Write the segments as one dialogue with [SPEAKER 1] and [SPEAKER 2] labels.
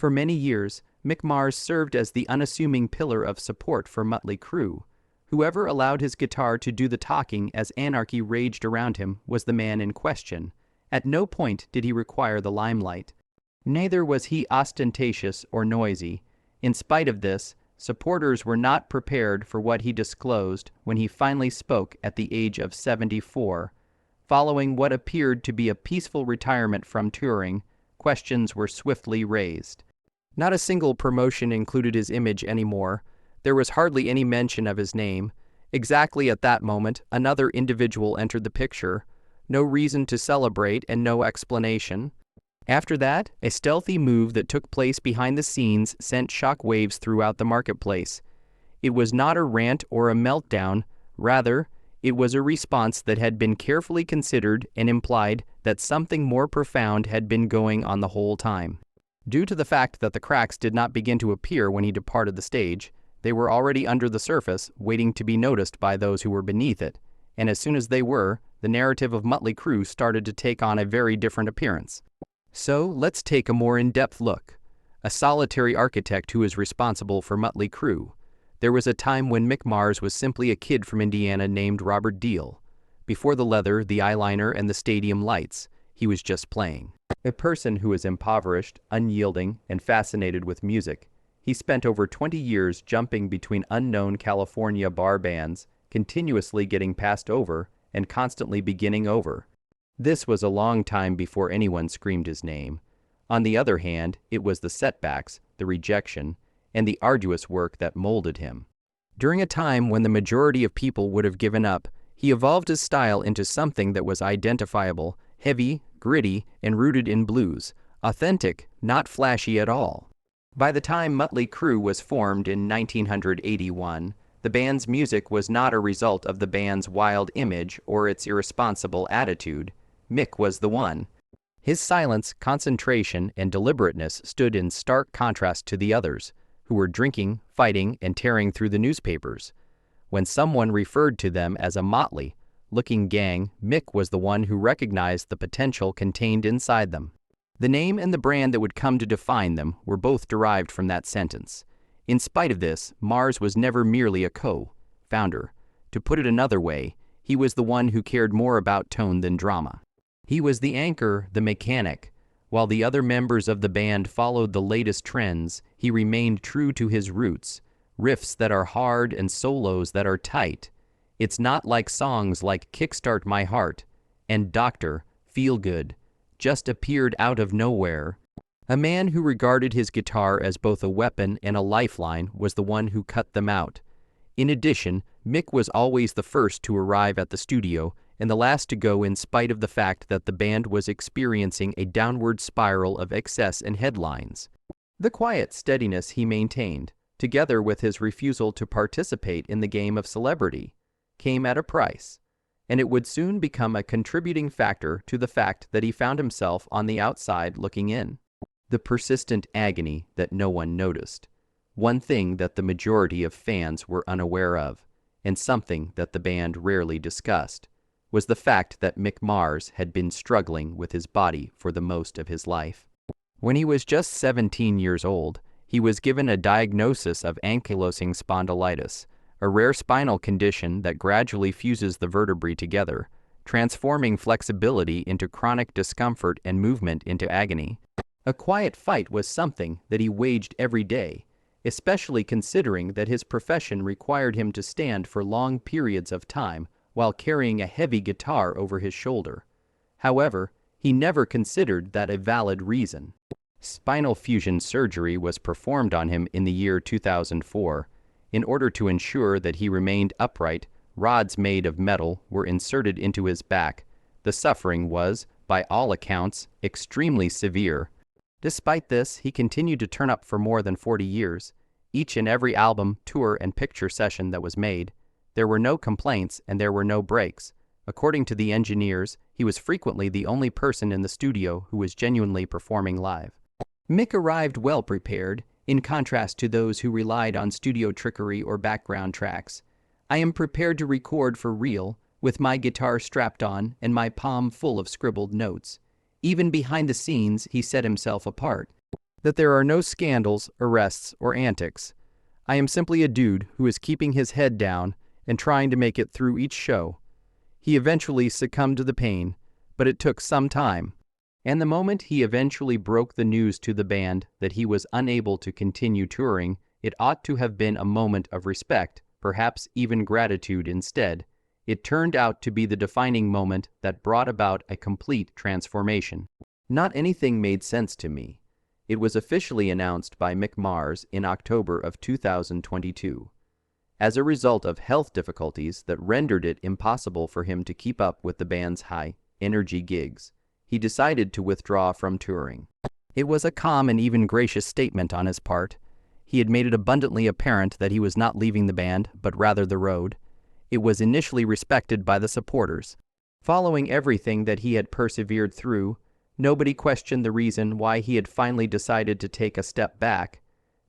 [SPEAKER 1] For many years, Mick Mars served as the unassuming pillar of support for Mötley Crüe. Whoever allowed his guitar to do the talking as anarchy raged around him was the man in question. At no point did he require the limelight. Neither was he ostentatious or noisy. In spite of this, supporters were not prepared for what he disclosed when he finally spoke at the age of 74. Following what appeared to be a peaceful retirement from touring, questions were swiftly raised. Not a single promotion included his image anymore. There was hardly any mention of his name. Exactly at that moment, another individual entered the picture. No reason to celebrate and no explanation. After that, a stealthy move that took place behind the scenes sent shockwaves throughout the marketplace. It was not a rant or a meltdown. Rather, it was a response that had been carefully considered and implied that something more profound had been going on the whole time. Due to the fact that the cracks did not begin to appear when he departed the stage, they were already under the surface, waiting to be noticed by those who were beneath it, and as soon as they were, the narrative of Mötley Crüe started to take on a very different appearance. So, let's take a more in-depth look. A solitary architect who is responsible for Mötley Crüe. There was a time when Mick Mars was simply a kid from Indiana named Robert Deal. Before the leather, the eyeliner, and the stadium lights, he was just playing. A person who is impoverished, unyielding, and fascinated with music. He spent over 20 years jumping between unknown California bar bands, continuously getting passed over and constantly beginning over. This was a long time before anyone screamed his name. On the other hand, it was the setbacks, the rejection, and the arduous work that molded him. During a time when the majority of people would have given up, he evolved his style into something that was identifiable, heavy, gritty, and rooted in blues, authentic, not flashy at all. By the time Mötley Crüe was formed in 1981, the band's music was not a result of the band's wild image or its irresponsible attitude. Mick was the one. His silence, concentration, and deliberateness stood in stark contrast to the others, who were drinking, fighting, and tearing through the newspapers. When someone referred to them as a motley-looking gang, Mick was the one who recognized the potential contained inside them. The name and the brand that would come to define them were both derived from that sentence. In spite of this, Mars was never merely a co-founder. To put it another way, he was the one who cared more about tone than drama. He was the anchor, the mechanic. While the other members of the band followed the latest trends, he remained true to his roots, riffs that are hard and solos that are tight. It's not like songs like Kickstart My Heart and Doctor, Feel Good, just appeared out of nowhere. A man who regarded his guitar as both a weapon and a lifeline was the one who cut them out. In addition, Mick was always the first to arrive at the studio and the last to go, in spite of the fact that the band was experiencing a downward spiral of excess and headlines. The quiet steadiness he maintained, together with his refusal to participate in the game of celebrity, came at a price, and it would soon become a contributing factor to the fact that he found himself on the outside looking in. The persistent agony that no one noticed. One thing that the majority of fans were unaware of, and something that the band rarely discussed, was the fact that Mick Mars had been struggling with his body for the most of his life. When he was just 17 years old, he was given a diagnosis of ankylosing spondylitis, a rare spinal condition that gradually fuses the vertebrae together, transforming flexibility into chronic discomfort and movement into agony. A quiet fight was something that he waged every day, especially considering that his profession required him to stand for long periods of time while carrying a heavy guitar over his shoulder. However, he never considered that a valid reason. Spinal fusion surgery was performed on him in the year 2004. In order to ensure that he remained upright, rods made of metal were inserted into his back. The suffering was, by all accounts, extremely severe. Despite this, he continued to turn up for more than 40 years. Each and every album, tour, and picture session that was made, there were no complaints and there were no breaks. According to the engineers, he was frequently the only person in the studio who was genuinely performing live. Mick arrived well prepared, in contrast to those who relied on studio trickery or background tracks. I am prepared to record for real, with my guitar strapped on and my palm full of scribbled notes. Even behind the scenes, he set himself apart. That there are no scandals, arrests, or antics. I am simply a dude who is keeping his head down and trying to make it through each show. He eventually succumbed to the pain, but it took some time. And the moment he eventually broke the news to the band that he was unable to continue touring, it ought to have been a moment of respect, perhaps even gratitude instead. It turned out to be the defining moment that brought about a complete transformation. Not anything made sense to me. It was officially announced by Mick Mars in October of 2022. As a result of health difficulties that rendered it impossible for him to keep up with the band's high-energy gigs, he decided to withdraw from touring. It was a calm and even gracious statement on his part. He had made it abundantly apparent that he was not leaving the band, but rather the road. It was initially respected by the supporters. Following everything that he had persevered through, nobody questioned the reason why he had finally decided to take a step back.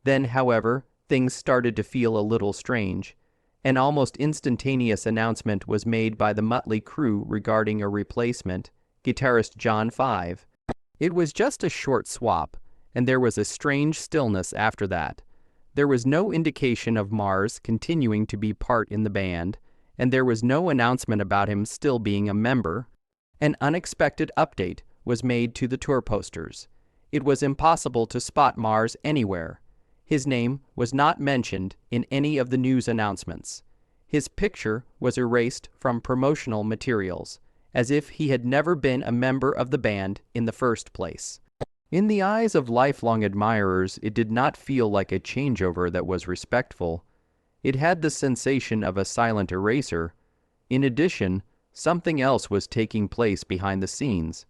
[SPEAKER 1] Then, however, things started to feel a little strange. An almost instantaneous announcement was made by the Mötley Crüe regarding a replacement, guitarist John 5. It was just a short swap, and there was a strange stillness after that. There was no indication of Mars continuing to be part in the band, and there was no announcement about him still being a member. An unexpected update was made to the tour posters. It was impossible to spot Mars anywhere. His name was not mentioned in any of the news announcements. His picture was erased from promotional materials, as if he had never been a member of the band in the first place. In the eyes of lifelong admirers, it did not feel like a changeover that was respectful. It had the sensation of a silent eraser. In addition, something else was taking place behind the scenes,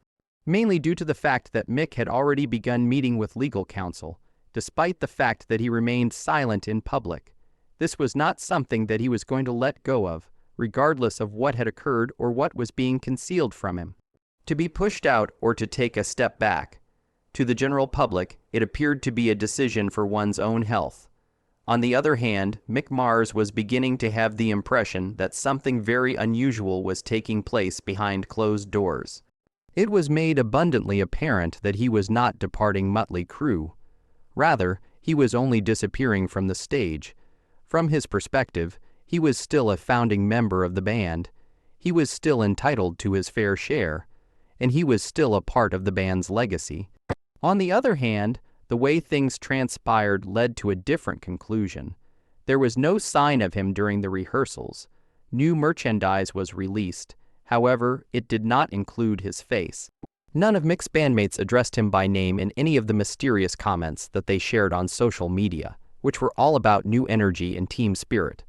[SPEAKER 1] mainly due to the fact that Mick had already begun meeting with legal counsel, despite the fact that he remained silent in public. This was not something that he was going to let go of, regardless of what had occurred or what was being concealed from him. To be pushed out or to take a step back. To the general public, it appeared to be a decision for one's own health. On the other hand, Mick Mars was beginning to have the impression that something very unusual was taking place behind closed doors. It was made abundantly apparent that he was not departing Mötley Crüe. Rather, he was only disappearing from the stage. From his perspective, he was still a founding member of the band. He was still entitled to his fair share, and he was still a part of the band's legacy. On the other hand, the way things transpired led to a different conclusion. There was no sign of him during the rehearsals. New merchandise was released. However, it did not include his face. None of Mick's bandmates addressed him by name in any of the mysterious comments that they shared on social media, which were all about new energy and team spirit.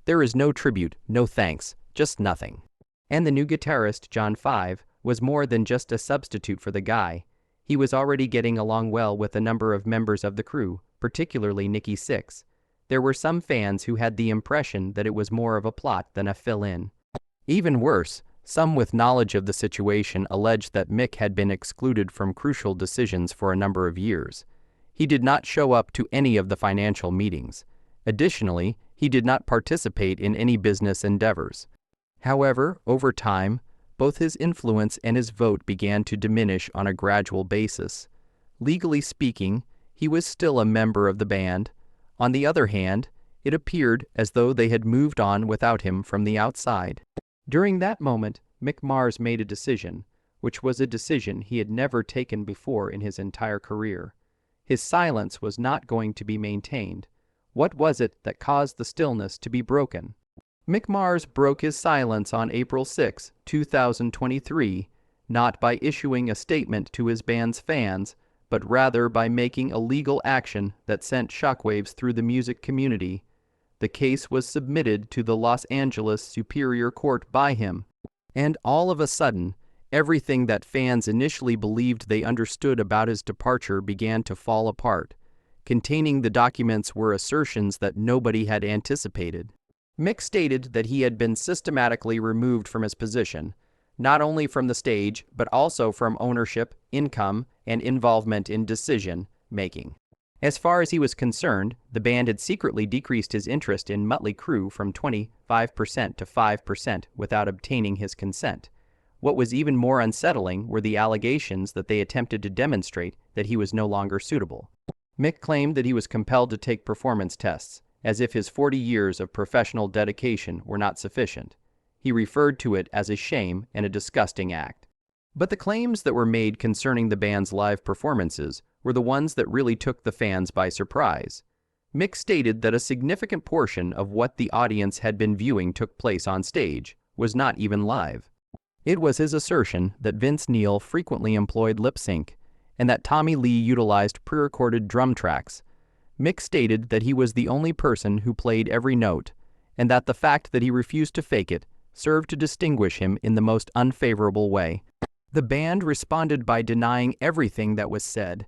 [SPEAKER 1] There is no tribute, no thanks, just nothing. And the new guitarist, John 5, was more than just a substitute for the guy. He was already getting along well with a number of members of the crew, particularly Nikki Sixx. There were some fans who had the impression that it was more of a plot than a fill-in. Even worse, some with knowledge of the situation alleged that Mick had been excluded from crucial decisions for a number of years. He did not show up to any of the financial meetings. Additionally, he did not participate in any business endeavors. However, over time, both his influence and his vote began to diminish on a gradual basis. Legally speaking, he was still a member of the band. On the other hand, it appeared as though they had moved on without him from the outside. During that moment, Mick Mars made a decision, which was a decision he had never taken before in his entire career. His silence was not going to be maintained. What was it that caused the stillness to be broken? Mick Mars broke his silence on April 6, 2023, not by issuing a statement to his band's fans, but rather by making a legal action that sent shockwaves through the music community. The case was submitted to the Los Angeles Superior Court by him, and all of a sudden, everything that fans initially believed they understood about his departure began to fall apart. Containing the documents were assertions that nobody had anticipated. Mick stated that he had been systematically removed from his position, not only from the stage, but also from ownership, income, and involvement in decision-making. As far as he was concerned, the band had secretly decreased his interest in Mötley Crüe from 25% to 5% without obtaining his consent. What was even more unsettling were the allegations that they attempted to demonstrate that he was no longer suitable. Mick claimed that he was compelled to take performance tests, as if his 40 years of professional dedication were not sufficient. He referred to it as a shame and a disgusting act. But the claims that were made concerning the band's live performances were the ones that really took the fans by surprise. Mick stated that a significant portion of what the audience had been viewing took place on stage was not even live. It was his assertion that Vince Neil frequently employed lip sync, and that Tommy Lee utilized pre-recorded drum tracks. Mick stated that he was the only person who played every note, and that the fact that he refused to fake it served to distinguish him in the most unfavorable way. The band responded by denying everything that was said.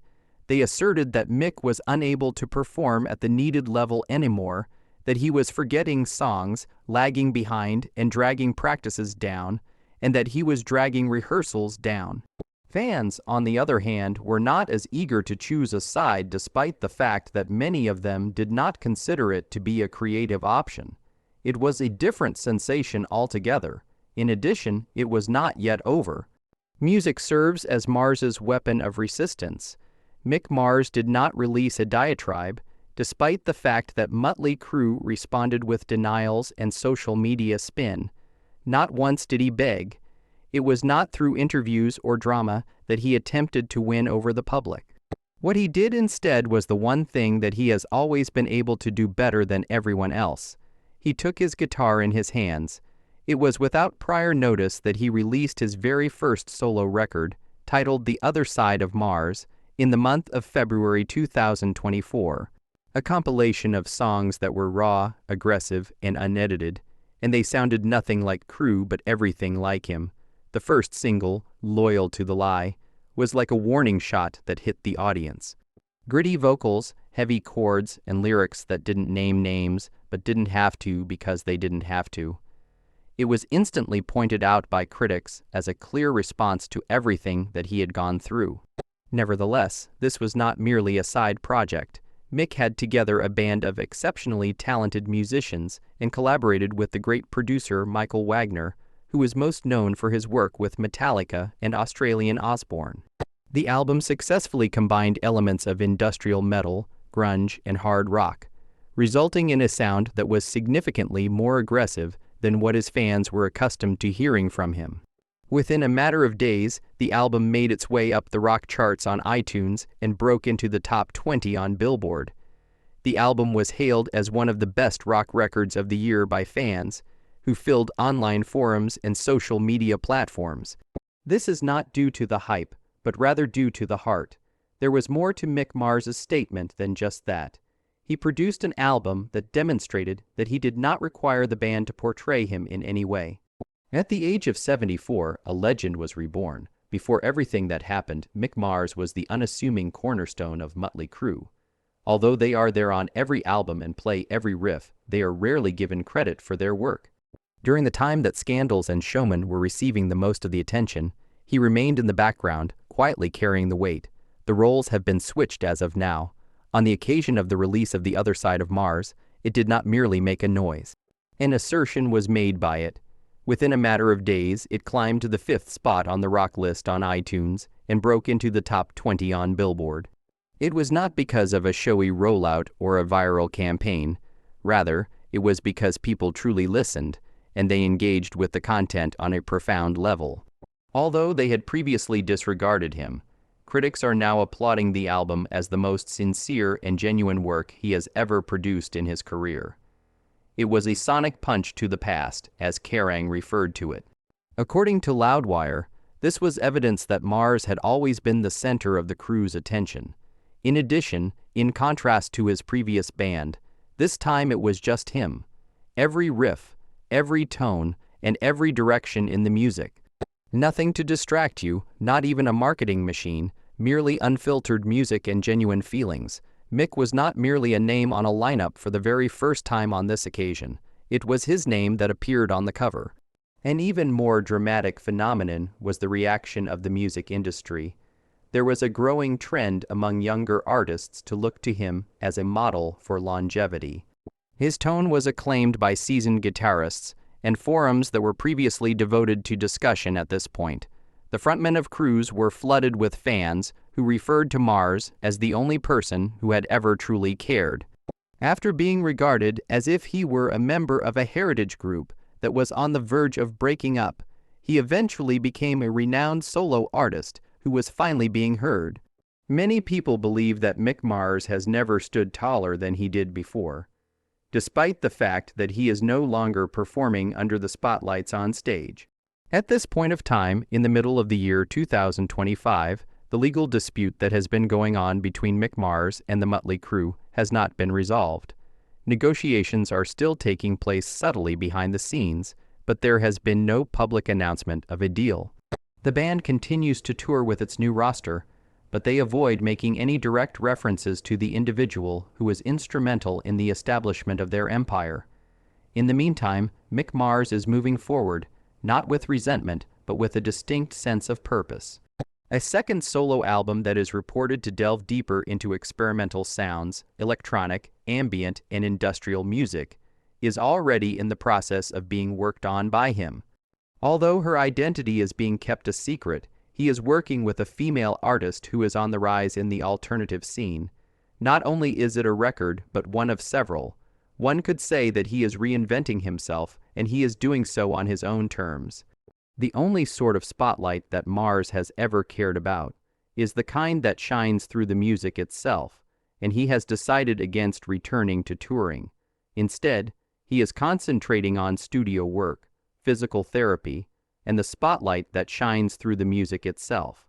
[SPEAKER 1] They asserted that Mick was unable to perform at the needed level anymore, that he was forgetting songs, lagging behind, and dragging practices down, and that he was dragging rehearsals down. Fans, on the other hand, were not as eager to choose a side despite the fact that many of them did not consider it to be a creative option. It was a different sensation altogether. In addition, it was not yet over. Music serves as Mars's weapon of resistance. Mick Mars did not release a diatribe, despite the fact that Mötley Crüe responded with denials and social media spin. Not once did he beg. It was not through interviews or drama that he attempted to win over the public. What he did instead was the one thing that he has always been able to do better than everyone else. He took his guitar in his hands. It was without prior notice that he released his very first solo record, titled The Other Side of Mars, in the month of February 2024, a compilation of songs that were raw, aggressive, and unedited, and they sounded nothing like Crüe but everything like him. The first single, Loyal to the Lie, was like a warning shot that hit the audience. Gritty vocals, heavy chords, and lyrics that didn't name names but didn't have to because they didn't have to. It was instantly pointed out by critics as a clear response to everything that he had gone through. Nevertheless, this was not merely a side project. Mick had together a band of exceptionally talented musicians and collaborated with the great producer Michael Wagner, who is most known for his work with Metallica and Australian Osbourne. The album successfully combined elements of industrial metal, grunge, and hard rock, resulting in a sound that was significantly more aggressive than what his fans were accustomed to hearing from him. Within a matter of days, the album made its way up the rock charts on iTunes and broke into the top 20 on Billboard. The album was hailed as one of the best rock records of the year by fans, who filled online forums and social media platforms. This is not due to the hype, but rather due to the heart. There was more to Mick Mars's statement than just that. He produced an album that demonstrated that he did not require the band to portray him in any way. At the age of 74, a legend was reborn. Before everything that happened, Mick Mars was the unassuming cornerstone of Mötley Crüe. Although they are there on every album and play every riff, they are rarely given credit for their work. During the time that Scandals and Showman were receiving the most of the attention, he remained in the background, quietly carrying the weight. The roles have been switched as of now. On the occasion of the release of The Other Side of Mars, it did not merely make a noise. An assertion was made by it. Within a matter of days, it climbed to the 5th spot on the rock list on iTunes and broke into the top 20 on Billboard. It was not because of a showy rollout or a viral campaign. Rather, it was because people truly listened, and they engaged with the content on a profound level. Although they had previously disregarded him, critics are now applauding the album as the most sincere and genuine work he has ever produced in his career. It was a sonic punch to the past, as Kerrang referred to it. According to Loudwire, this was evidence that Mars had always been the center of the Crüe's attention. In addition, in contrast to his previous band, this time it was just him. Every riff, every tone, and every direction in the music. Nothing to distract you, not even a marketing machine, merely unfiltered music and genuine feelings. Mick was not merely a name on a lineup for the very first time on this occasion. It was his name that appeared on the cover. An even more dramatic phenomenon was the reaction of the music industry. There was a growing trend among younger artists to look to him as a model for longevity. His tone was acclaimed by seasoned guitarists and forums that were previously devoted to discussion at this point. The frontmen of Crüe's were flooded with fans who referred to Mars as the only person who had ever truly cared. After being regarded as if he were a member of a heritage group that was on the verge of breaking up, he eventually became a renowned solo artist who was finally being heard. Many people believe that Mick Mars has never stood taller than he did before, despite the fact that he is no longer performing under the spotlights on stage. At this point of time, in the middle of the year 2025, the legal dispute that has been going on between Mick Mars and the Mötley Crüe has not been resolved. Negotiations are still taking place subtly behind the scenes, but there has been no public announcement of a deal. The band continues to tour with its new roster, but they avoid making any direct references to the individual who was instrumental in the establishment of their empire. In the meantime, Mick Mars is moving forward, not with resentment, but with a distinct sense of purpose. A second solo album that is reported to delve deeper into experimental sounds, electronic, ambient, and industrial music, is already in the process of being worked on by him. Although her identity is being kept a secret, he is working with a female artist who is on the rise in the alternative scene. Not only is it a record, but one of several. One could say that he is reinventing himself, and he is doing so on his own terms. The only sort of spotlight that Mars has ever cared about is the kind that shines through the music itself, and he has decided against returning to touring. Instead, he is concentrating on studio work, physical therapy, and the spotlight that shines through the music itself.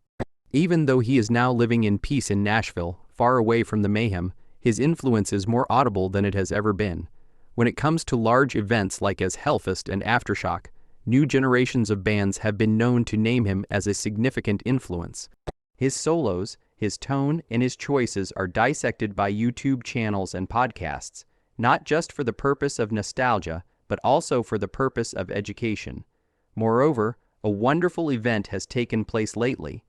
[SPEAKER 1] Even though he is now living in peace in Nashville, far away from the mayhem, his influence is more audible than it has ever been. When it comes to large events like as Hellfest and Aftershock, new generations of bands have been known to name him as a significant influence. His solos, his tone, and his choices are dissected by YouTube channels and podcasts, not just for the purpose of nostalgia, but also for the purpose of education. Moreover, a wonderful event has taken place lately.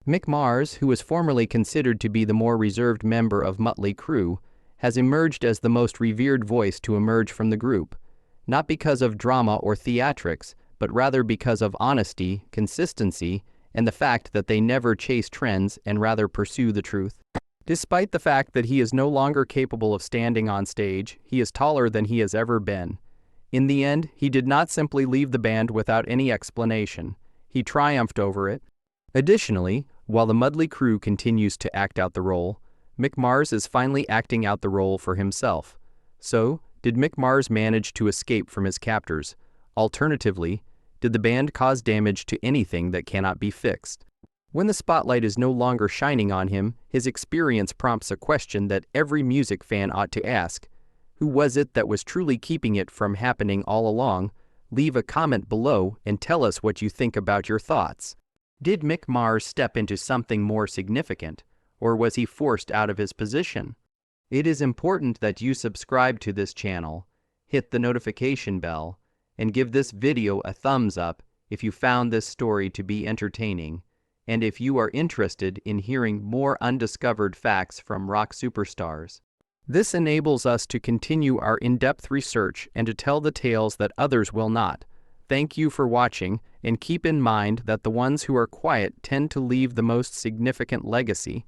[SPEAKER 1] Mick Mars, who was formerly considered to be the more reserved member of Mötley Crüe, has emerged as the most revered voice to emerge from the group, not because of drama or theatrics, but rather because of honesty, consistency, and the fact that they never chase trends and rather pursue the truth. Despite the fact that he is no longer capable of standing on stage, he is taller than he has ever been. In the end, he did not simply leave the band without any explanation. He triumphed over it. Additionally, while the Mötley Crüe continues to act out the role, Mick Mars is finally acting out the role for himself. So, did Mick Mars manage to escape from his captors? Alternatively, did the band cause damage to anything that cannot be fixed? When the spotlight is no longer shining on him, his experience prompts a question that every music fan ought to ask. Who was it that was truly keeping it from happening all along? Leave a comment below and tell us what you think about your thoughts. Did Mick Mars step into something more significant, or was he forced out of his position? It is important that you subscribe to this channel, hit the notification bell, and give this video a thumbs up if you found this story to be entertaining, and if you are interested in hearing more undiscovered facts from rock superstars. This enables us to continue our in-depth research and to tell the tales that others will not. Thank you for watching, and keep in mind that the ones who are quiet tend to leave the most significant legacy.